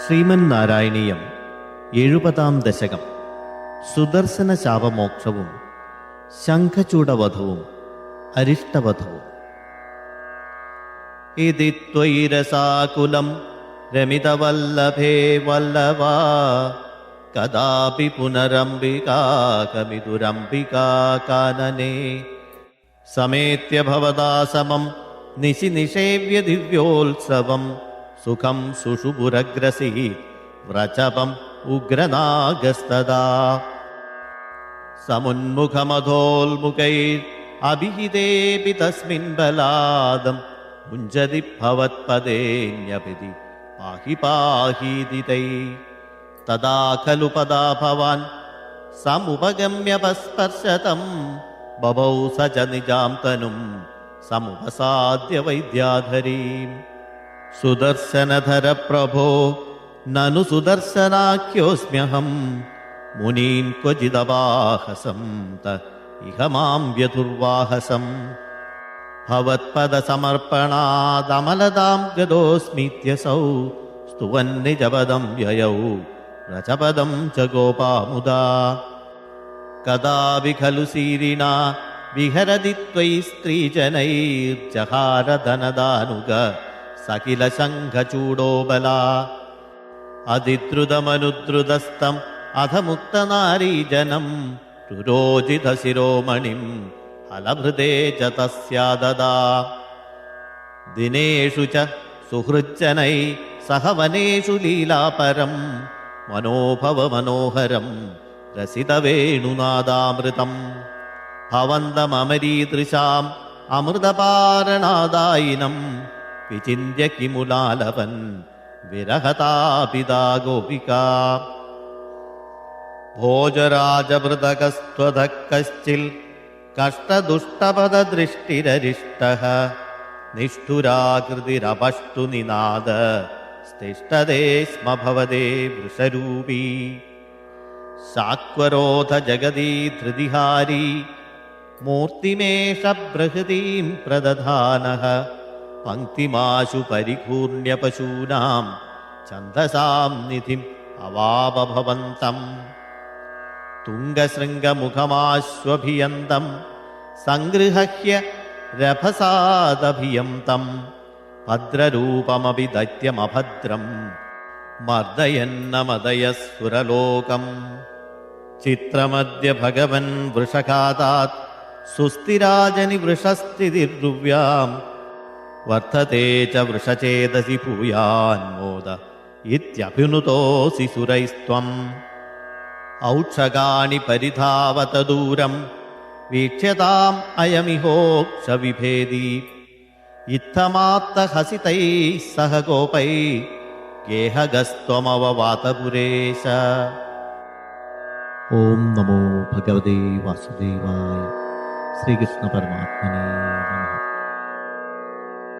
ശ്രീമൻ നാരായണീയം 70-ാം ദശകം. സുദർശന ശാപമോക്ഷവും ശംഖചൂടവധവും അരിഷ്ടവധവും. ഇതി ത്വയിരസാകുലം രമിതവല്ലഭേ വല്ലവാ കദാപി പുനരംബികാകമിതുരംബികാ കാനനേ സമേത്യ ഭവതാ സമം നിശി നിഷേവ്യ ദിവ്യോത്സവം സുഖം സുഷുപുരഗ്രസീ വ്രചപം ഉഗ്രനാഗസ്തദാ സമുന്മുഖമധോൽമുഖൈർ അഭിഹിതേപി തസ്മിൻ ബലാദം മുഞ്ചതി ഭവത്പദേന്യപിതി പാഹി പാഹീതിതൈ തദാ ഖലു പദാ ഭവാൻ സമുപഗമ്യപസ്പർശതം ബഭൗ സ ച നിജാം തനും സമുപസാദ്യ വൈദ്യാധരീം. സുദർശനധര പ്രഭോ നനു സുദർശനാഖ്യോസ്മ്യഹം മുനീൻ ക്വചിദവാഹസം ത ഇഹ മാം വ്യധുർവാഹസം ഭവത്പദസമർപ്പണാദമലതാം ഗതോസ്മീത്യസൗ സ്തുവൻ നിജപദം വ്യയൗ രജപദം ച ഗോപാമുദാ കദാപി ഖലു സീരിണാ വിഹരതി ത്വയി സ്ത്രീജനൈർജഹാരധനദാനുഗ സകില ശംഖചൂഡോബലാ അതിദ്രുതമനുദ്രുതസ്തം അധ മുക്തനാരീജനം രുരോജിത ശിരോമണിം ഹലഭൃതേ ച തസ്യാദദാ ദിനേഷു ച സുഹൃജ്ജനൈ സഹ വനേഷു ലീലാപരം മനോഭവ മനോഹരം രസിതവേണുനാദാമൃതം ഭവന്തമരീദൃശാം അമൃതപാരണാദായിനം വിചിന്യ കിമുലാലപൻ വിരഹതാപിതാ ഗോപികാ ഭോജരാജമൃതകസ്ത്വത കശ്ചിൽ കഷ്ടദുഷ്ടപദദൃഷ്ടിരരിഷ്ടഃ നിഷ്ഠുരാകൃതിരപഷ്ടു നിനാദ സ്തിഷ്ഠതേ സ്മ ഭവതേ വൃഷരൂപീ സാക്വരോധ ജഗദീ ധൃതിഹാരീ മൂർത്തിമേഷ ബൃഹതീം പ്രദധാനഃ പങ്ക്തിമാശു പരികൂർണ്യ പശൂനാം ഛന്ദസാം നിധിം അവാപ ഭവന്തം തുംഗശൃംഗമുഖമാശ്വഭിയന്തം സംഗൃഹ്യ രഭസാദഭിയന്തം ഭദ്രരൂപമപി ദൈത്യമഭദ്രം മർദയന്നമദയസുരലോകം ചിത്രമദ്യ ഭഗവൻ വൃഷഘാതാത് സുസ്ഥിരാജനി വൃഷസ്ഥിതിർദ്രുവ്യാം വർദ്ധത്തെ ച വൃഷചേതസി ഭൂയാന്മോദ ഇത്യഭിനുതോസി സുരൈസ്ത്വം ഔക്ഷകാണി പരിധാവത ദൂരം വീക്ഷ്യതാം അയമിഹോക്ഷ വിഭേദി ഇത്തമാത്തഹസിതൈ സഹ ഗോപൈ ഗേഹഗസ്ത്വമവവാതപുരേശ. ഓം നമോ ഭഗവതേ വാസുദേവായ. ശ്രീകൃഷ്ണ പരമാത്മനേ നമഃ.